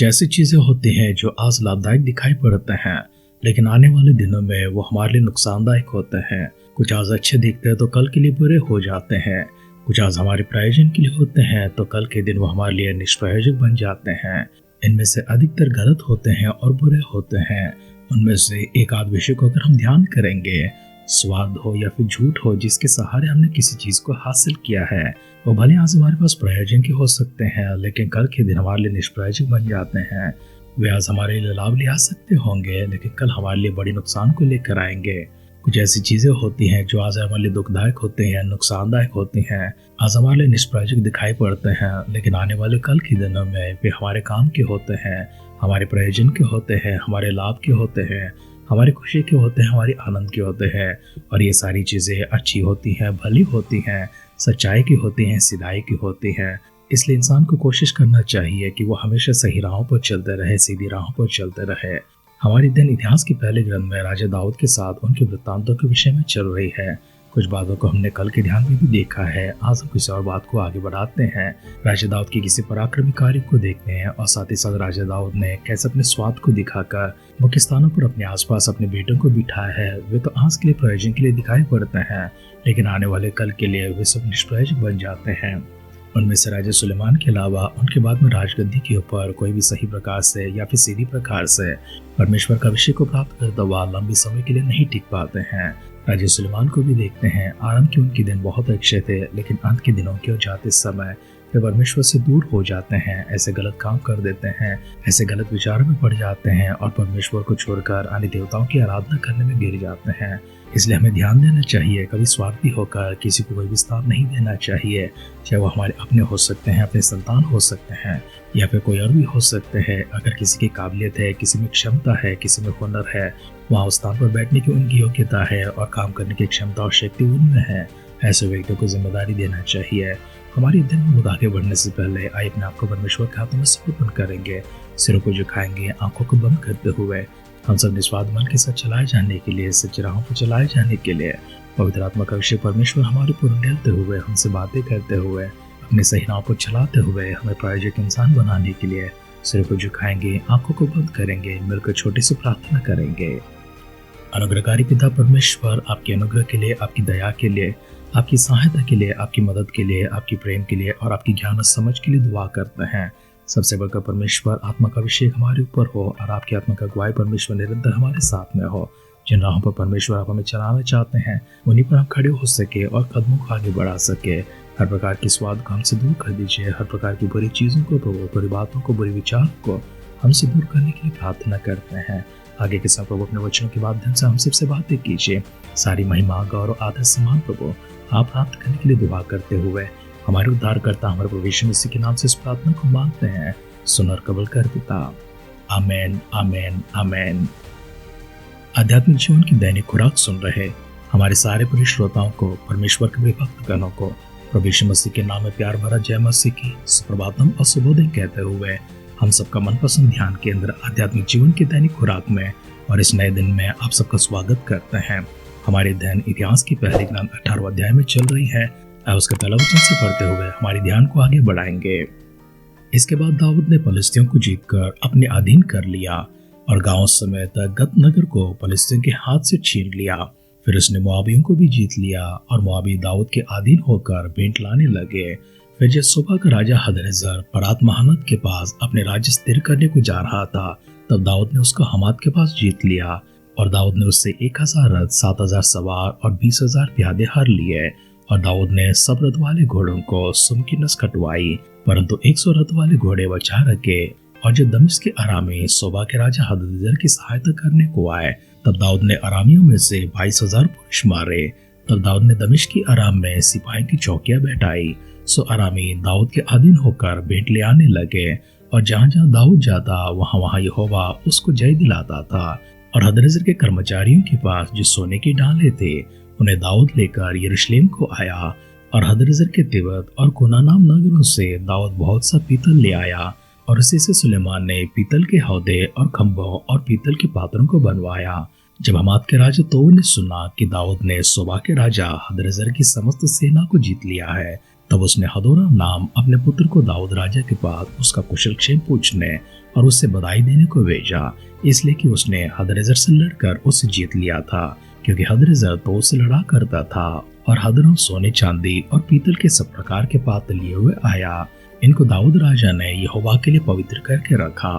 कुछ ऐसी चीजें होती हैं जो आज लाभदायक दिखाई पड़ते हैं, लेकिन आने वाले दिनों में वो हमारे लिए नुकसानदायक होते हैं। कुछ आज अच्छे दिखते हैं तो कल के लिए बुरे हो जाते हैं। कुछ आज हमारे प्रयोजन के लिए होते हैं तो कल के दिन वो हमारे लिए निष्प्रयोजक बन जाते हैं। इनमें से अधिकतर गलत होते हैं और बुरे होते हैं। उनमें से एक आध विषय को अगर हम ध्यान करेंगे, स्वाद हो या फिर झूठ हो जिसके सहारे हमने किसी चीज को हासिल किया है, वो भले आज हमारे पास प्रयोजन के हो सकते हैं लेकिन कल के दिन हमारे लिए निष्प्रयोजक बन जाते हैं। वे आज हमारे लिए लाभ ले आ सकते होंगे लेकिन कल हमारे लिए बड़ी नुकसान को लेकर आएंगे। कुछ ऐसी चीजें होती हैं जो आज हमारे लिए दुखदायक होती हैं, नुकसानदायक होती हैं, आज हमारे लिए निष्प्रयोजक दिखाई पड़ते हैं, लेकिन आने वाले कल के दिनों में वे हमारे काम के होते हैं, हमारे प्रयोजन के होते हैं, हमारे लाभ के होते हैं, हमारी खुशी के होते हैं, हमारी आनंद के होते हैं। और ये सारी चीज़ें अच्छी होती हैं, भली होती हैं, सच्चाई की होती हैं, सीधाई की होती हैं। इसलिए इंसान को कोशिश करना चाहिए कि वो हमेशा सही राहों पर चलते रहे, सीधी राहों पर चलते रहे। हमारी दिन इतिहास के पहले ग्रंथ में राजा दाऊद के साथ उनके वृत्तांतों के विषय में चल रही है। कुछ बातों को हमने कल के ध्यान में भी देखा है। आज हम किसी और बात को आगे बढ़ाते हैं। राजा दाऊद के किसी पराक्रमी कार्य को देखते हैं और साथ ही साथ राजा दाऊद ने कैसे अपने स्वाद को दिखाकर मुख्य स्थानों पर अपने आसपास अपने बेटों को बिठाया है। वे तो आज के लिए प्रयोजन के लिए दिखाई पड़ते हैं, लेकिन आने वाले कल के लिए वे सब निष्प्रयोजक बन जाते हैं। उनमें से राजा सुलेमान के अलावा उनके बाद में राजगद्दी के ऊपर कोई भी सही प्रकार से या फिर सीधी प्रकार से परमेश्वर का अभिषेक को प्राप्त करता हुआ लंबी समय के लिए नहीं टिक पाते हैं। राजा सुलेमान को भी देखते हैं। आरंभ के उनके दिन बहुत अच्छे थे, लेकिन अंत के दिनों के जाते समय वे परमेश्वर से दूर हो जाते हैं, ऐसे गलत काम कर देते हैं, ऐसे गलत विचारों में पड़ जाते हैं और परमेश्वर को छोड़कर अन्य देवताओं की आराधना करने में गिर जाते हैं। इसलिए हमें ध्यान देना चाहिए, कभी स्वार्थी होकर किसी को कोई भी स्थान नहीं देना चाहिए, चाहे वो हमारे अपने हो सकते हैं, अपने संतान हो सकते हैं या फिर कोई और भी हो सकते हैं। अगर किसी की काबिलियत है, किसी में क्षमता है, किसी में हुनर है, वहाँ उस स्थान पर बैठने की उनकी योग्यता है और काम करने की क्षमता और शक्ति उनमें है, ऐसे व्यक्तियों को जिम्मेदारी देना चाहिए। हमारी दिन में आगे बढ़ने से पहले आइए अपने आप को परमेश्वर के हाथों में समर्पण करेंगे, सिरों को झुकाएंगे, आंखों को बंद करते हुए हम सब निस्वार्थ मन के साथ चलाए जाने के लिए, सच्ची राहों पर चलाए जाने के लिए पवित्र आत्मा का अभिषेक परमेश्वर हमारे ऊपर डलते हुए, हमसे बातें करते हुए, अपने सही राहों पर चलाते हुए हमें प्रायोजक इंसान बनाने के लिए सिरों को झुकाएंगे, आंखों को बंद करेंगे, मिलकर छोटी सी प्रार्थना करेंगे। अनुग्रहकारी पिता परमेश्वर, आपके अनुग्रह के लिए, आपकी दया के लिए, आपकी सहायता के लिए, आपकी मदद के लिए, आपकी प्रेम के लिए और आपकी ज्ञान और समझ के लिए दुआ करते हैं। सबसे बढ़कर परमेश्वर, आत्मा का अभिषेक हमारे ऊपर हो और आपकी आत्मा का अगुवाई परमेश्वर निरंतर हमारे साथ में हो। जिन राहों पर परमेश्वर आप हमें चलाना चाहते हैं उन्हीं पर हम खड़े हो सके और कदमों को आगे बढ़ा सके। हर प्रकार की स्वाद को हमसे दूर कर दीजिए, हर प्रकार की बुरी चीज़ों को, बुरी बातों को, बुरी विचार को हमसे दूर करने के लिए प्रार्थना करते हैं। आगे के सब प्रभु अपने वचनों के माध्यम से हम सबसे बातें कीजिए। सारी महिमा, गौरव, आदर, सम्मान प्रभु आप प्राप्त करने के लिए दुआ करते हुए हमारे उद्धारकर्ता हमारे प्रभु यीशु मसीह के नाम से इस प्रार्थना को मांगते हैं। सुन और कबूल कर पिता। आमेन, आमेन, आमेन। आध्यात्मिक जीवन की दैनिक खुराक सुन रहे हमारे सारे प्रिय श्रोताओं को, परमेश्वर के प्रिय भक्तगणों को प्रभु यीशु मसीह के नाम में प्यार भरा जय मसीह की सुप्रभातम और शुभोदय कहते हुए हम सबका मनपसंद ध्यान केंद्र आध्यात्मिक जीवन की दैनिक खुराक में और इस नए दिन में आप सबका स्वागत करते हैं। हमारे ध्यान इतिहास की पहली ग्रंथ 18वां अध्याय में चल रही है। उसके पहला वचन से पढ़ते हुए हमारे ध्यान को आगे बढ़ाएंगे। इसके बाद दाऊद ने फलिस्तियों को जीतकर अपने अधीन कर लिया और गांव समेत गत नगर को फलिस्तियों के हाथ से छीन लिया। फिर उसने मोआबियों को भी जीत लिया और मोआबी दाऊद के अधीन होकर भेंट लाने लगे। फिर जब सोबा का राजा हदरेजर परात महानद के पास अपने राज्य स्थिर करने को जा रहा था, तब दाऊद ने उसको हमाद के पास जीत लिया और दाऊद ने उससे 1000 रथ, 7000 सवार और 20,000 प्यादे हर लिए। और दाऊद ने सब रथ वाले घोड़ों को सुन की नस कटवाई, परंतु 100 रथ वाले घोड़े बचा रखे। और जब दमिश्क के अरामी सोबा के राजा हदरेजर की सहायता करने को आए, तब दाऊद ने अरामियों में से 22,000 पुरुष मारे। तब दाऊद ने दमिश्क की अराम में सिपाहियों की चौकियां बैठाई। सो अरामी दाऊद के अधीन होकर भेंट ले आने लगे और जहाँ जहाँ दाऊद जाता वहाँ यहोवा उसको जय दिलाता था। और हदरेजर के कर्मचारियों के पास जो सोने की डाले थे उन्हें दाऊद लेकर यरूशलेम को आया। और हदरेजर के तिब्बत और कोना नाम नगरों से दाऊद बहुत सा पीतल ले आया और उसी से सुलेमान ने पीतल के हौदे और खंभों और पीतल के पात्रों को बनवाया। जब हमाद के राजा तो ने सुना कि दाऊद ने सोबा के राजा हदरेजर की समस्त सेना को जीत लिया है, तब उसने हदोराम नाम अपने पुत्र को दाऊद राजा के पास उसका कुशल क्षेम पूछने और उससे बधाई देने को भेजा, इसलिए कि उसने हदरेजर से लड़कर उसे जीत लिया था, क्योंकि हदरेजर तो उससे लड़ा करता था। और हदोराम सोने चांदी और पीतल के सब प्रकार के पात्र लिए हुए आया। इनको दाऊद राजा ने यहोवा के लिए पवित्र करके रखा,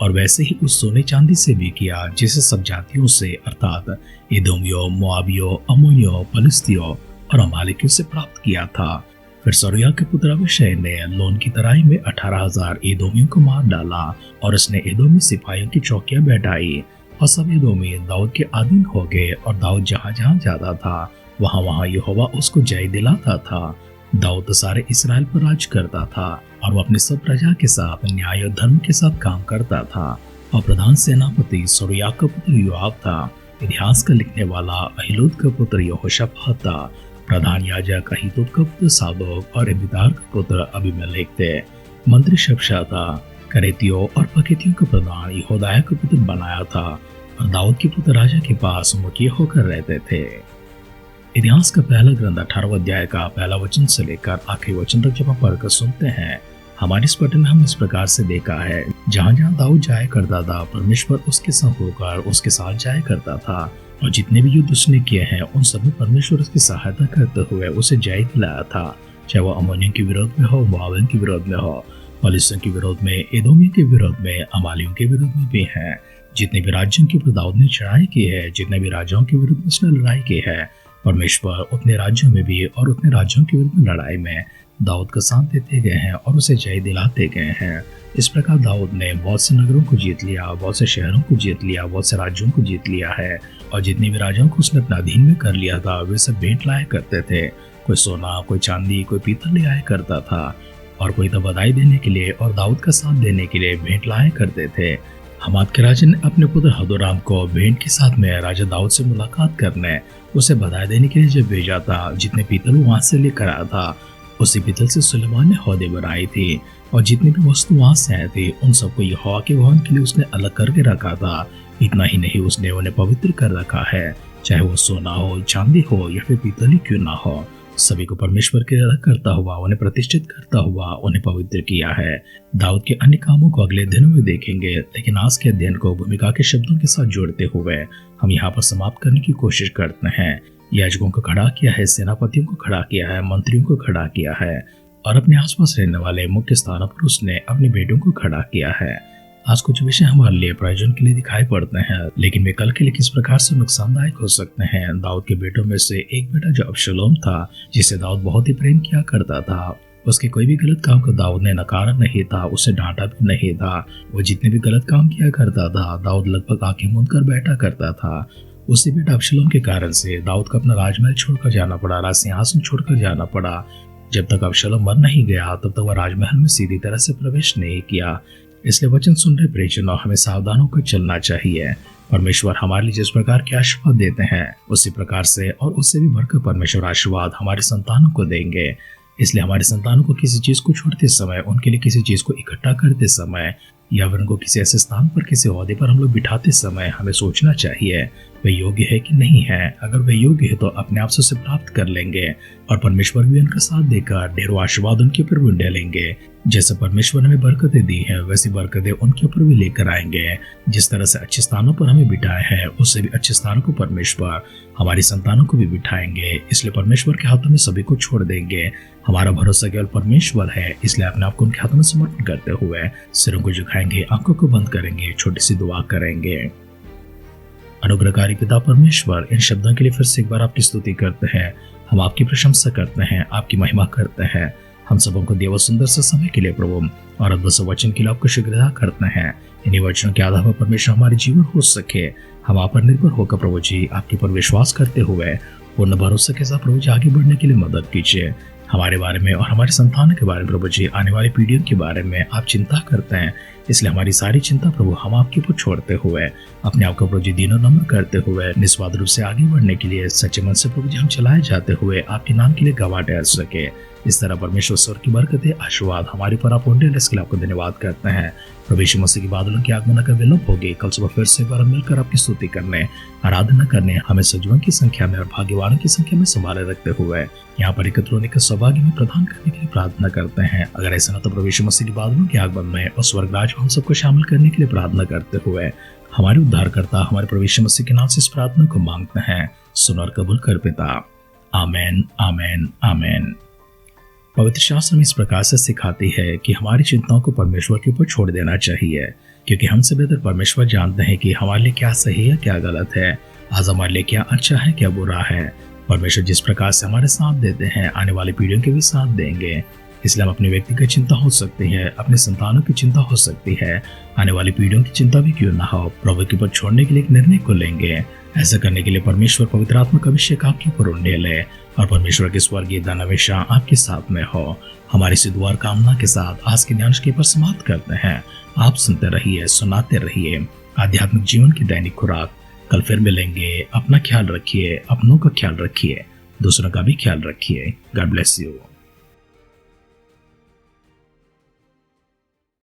और वैसे ही उस सोने चांदी से भी किया जिसे सब जातियों से अर्थात एदोमियों, मोआबियों, अम्मोनियों, फलिस्तियों और अमालेकियों से प्राप्त किया था। फिर सरूया के पुत्र अबीशै ने लोन की तराई में 18,000 एदोमियों को मार डाला, और उसने एदोमी सिपाहियों की चौकियां बैठाई, और सब एदोमी दाऊद के अधीन हो गए। और दाऊद जहाँ जहाँ जाता था वहाँ वहाँ यहोवा उसको जय दिलाता था। दाऊद सारे इसराइल पर राज करता था, और वो अपने सब प्रजा के साथ न्याय और धर्म के साथ काम करता था। और प्रधान सेनापति सरूया का पुत्र योआब था। इतिहास का लिखने वाला अहीलूद का पुत्र यहोशाफात था। प्रधान याजक अहीतूब का पुत्र सादोक और अबीतार का पुत्र अबीमेलेक थे। मंत्री शबशा था। करेतियों और पकेतियों का प्रधान यहोदाया का पुत्र बनाया था, और दाऊद के पुत्र राजा के पास मुखिया होकर रहते थे। इतिहास का पहला ग्रंथ 18 अध्याय का पहला वचन से लेकर आखिरी वचन तक जब हम पढ़कर सुनते हैं, हमारे इस पठन में हम इस प्रकार से देखा है, जहाँ जहाँ दाऊद जाया करता था परमेश्वर उसके संग होकर उसके साथ जाया करता था, और जितने भी युद्ध उसने किए हैं उन सब में परमेश्वर उसकी सहायता करते हुए उसे जय दिलाया था। चाहे वो अम्मोनियों के विरोध में हो, मोआबियों के विरोध में हो, फलिस्तियों के विरोध में, एदोमियों के विरोध में, अमालियों के विरोध में भी है। जितने भी राज्यों के ऊपर दाऊद ने चढ़ाई की है, जितने भी राजाओं के विरुद्ध उसने लड़ाई की है, परमेश्वर उतने राज्यों में भी और उतने राज्यों के विरुद्ध लड़ाई में दाऊद का साथ देते गए हैं और उसे जय दिलाते गए हैं। इस प्रकार दाऊद ने बहुत से नगरों को जीत लिया, बहुत से शहरों को जीत लिया, बहुत से राज्यों को जीत लिया है, और जितने भी राजाओं को उसने अपने अधीन में कर लिया था वे सब भेंट लाया करते थे। कोई सोना, कोई चांदी, कोई पीतल ले आया करता था, और कोई तो बधाई देने के लिए और दाऊद का साथ देने के लिए भेंट लाया करते थे। हमाद के राजा ने अपने पुत्र हदोराम को भेंट के साथ में राजा दाऊद से मुलाकात करने, उसे बधाई देने के लिए जब भेजा था, जितने पीतल वो वहां से लेकर आया था उसी पीतल से सुलेमान ने हौदे बनाई थी, और जितनी भी वस्तु वहां से आई थी उन सबको यहोवा के भवन के लिए उसने अलग करके रखा था। इतना ही नहीं, उसने उन्हें पवित्र कर रखा है, चाहे वो सोना हो, चांदी हो या फिर पीतल ही क्यों ना हो, सभी को परमेश्वर के लिए अलग करता हुआ, उन्हें प्रतिष्ठित करता हुआ उन्हें पवित्र किया है। दाऊद के अन्य कामों को अगले दिनों में देखेंगे, लेकिन आज के अध्ययन को भूमिका के शब्दों के साथ जोड़ते हुए हम यहाँ पर समाप्त करने की कोशिश करते हैं। याजकों को खड़ा किया है, सेनापतियों को खड़ा किया है, मंत्रियों को खड़ा किया है, और अपने आसपास रहने वाले मुख्य स्थानों पर उसने अपनी बेटों को खड़ा किया है। आज कुछ विषय हमारे लिए प्रयोजन के लिए दिखाई पड़ते हैं, लेकिन वे कल के लिए किस प्रकार से नुकसानदायक हो सकते हैं। दाऊद के बेटों में से एक बेटा जो अबशलोम था, जिसे दाऊद बहुत ही प्रेम किया करता था, उसके कोई भी गलत काम को दाऊद ने नकारा नहीं था, उसे डांटा भी नहीं था। वो जितने भी गलत काम किया करता था दाऊद लगभग आंखें मूंद कर बैठा करता था। उसी बेटा अबशलोम के कारण से दाऊद को अपना राजमहल छोड़कर जाना पड़ा, राज सिंहासन छोड़कर जाना पड़ा। जब तक अबशलोम मर नहीं गया तब तक वह राजमहल में सीधी तरह से प्रवेश नहीं किया। इसलिए वचन सुन रहे प्रियजनों, हमें सावधान होकर चलना चाहिए। परमेश्वर हमारे लिए जिस प्रकार के आशीर्वाद देते हैं उसी प्रकार से और उससे भी बढ़कर परमेश्वर आशीर्वाद हमारे संतानों को देंगे। इसलिए हमारे संतानों को किसी चीज को छोड़ते समय, उनके लिए किसी चीज को इकट्ठा करते समय, या फिर उनको किसी ऐसे स्थान पर, किसी ओहदे पर हम लोग बिठाते समय हमें सोचना चाहिए वे योग्य है कि नहीं है। अगर वे योग्य है तो अपने आप से उसे प्राप्त कर लेंगे, और परमेश्वर भी उनका साथ देकर ढेरों आशीर्वाद उनके ऊपर भी डालेंगे। जैसे परमेश्वर ने हमें बरकतें दी है वैसी बरकतें उनके ऊपर भी लेकर आएंगे। जिस तरह से अच्छे स्थानों पर हमें बिठाए हैं उससे भी अच्छे स्थानों को परमेश्वर हमारी संतानों को भी बिठाएंगे। इसलिए परमेश्वर के हाथों में सभी को छोड़ देंगे। हमारा भरोसा केवल परमेश्वर है, इसलिए अपने आप को उनके हाथों में समर्पण करते हुए सिरों को झुकाएंगे, आंखों को बंद करेंगे, छोटी सी दुआ करेंगे। अनुग्रहकारी पिता परमेश्वर, इन शब्दों के लिए फिर से एक बार आपकी स्तुति करते हैं। हम आपकी प्रशंसा करते हैं, आपकी महिमा करते हैं। हम सबों को देव सुंदर से समय के लिए प्रभु और अद्भुत से वचन के लिए आपको शुक्रिया करते हैं। इन्हीं वचनों के आधार पर परमेश्वर हमारे जीवन हो सके। हम आप पर निर्भर होकर प्रभु जी आपके पर विश्वास करते हुए पूर्ण भरोसे के साथ प्रभु जी आगे बढ़ने के लिए मदद कीजिए। हमारे बारे में और हमारे संतानों के बारे में प्रभु जी, आने वाली पीढ़ियों के बारे में आप चिंता करते हैं। इसलिए हमारी सारी चिंता प्रभु हम आपके ऊपर छोड़ते हुए, अपने आप को प्रभु जी दीनों नम्र करते हुए, निस्वार्थ रूप से आगे बढ़ने के लिए सच्चे मन से प्रभु जी हम चलाए जाते हुए आपके नाम के लिए गवाह ठहर सके। इस तरह परमेश्वर स्वर्ग की बरकतें आशीर्वाद हमारे पर अपूर्ण इसके लिए आपको धन्यवाद करते हैं। प्रभु यीशु मसीह की बादलों की आगमन अगर विलंब होगी, कल सुबह फिर से एक बार मिलकर आपकी स्तुति करने, आराधना करने, हमें सजीवों की संख्या में और भाग्यवानों की संख्या में संभाले रखते हुए यहाँ पर एकत्र होने के सौभाग्य में प्रदान करने के लिए प्रार्थना करते हैं। अगर ऐसा न तो प्रभु यीशु मसीह की बादलों के आगमन में और स्वर्ग राज हम सबको शामिल करने के लिए प्रार्थना करते हुए हमारे उद्धारकर्ता हमारे प्रभु यीशु मसीह के नाम से इस प्रार्थना को मांगते हैं। सुन और कबूल कर पिता। आमेन, आमेन, आमेन। पवित्र शास्त्र में इस प्रकार से सिखाती है कि हमारी चिंताओं को परमेश्वर के ऊपर छोड़ देना चाहिए, क्योंकि हमसे बेहतर परमेश्वर जानते हैं कि हमारे लिए क्या सही है, क्या गलत है, आज हमारे लिए क्या अच्छा है, क्या बुरा है। परमेश्वर जिस प्रकार से हमारे साथ देते हैं, आने वाली पीढ़ियों के भी साथ देंगे। इसलिए हम अपनी व्यक्तिगत चिंता हो सकती है, अपने संतानों की चिंता हो सकती है, आने वाली पीढ़ियों की चिंता भी क्यों ना हो, प्रभु के ऊपर छोड़ने के लिए एक निर्णय को लेंगे। ऐसा करने के लिए परमेश्वर पवित्र आत्मा का अभिषेक आपके ऊपर उंडेले और परमेश्वर के स्वर्गीय दान हमेशा आपके साथ में हो। हमारी इस दुआ और कामना के साथ आज के ध्यान के पर समाप्त करते हैं। आप सुनते रहिए, सुनाते रहिए आध्यात्मिक जीवन की दैनिक खुराक। कल फिर मिलेंगे। अपना ख्याल रखिए, अपनों का ख्याल रखिए, दूसरों का भी ख्याल रखिए। God bless you.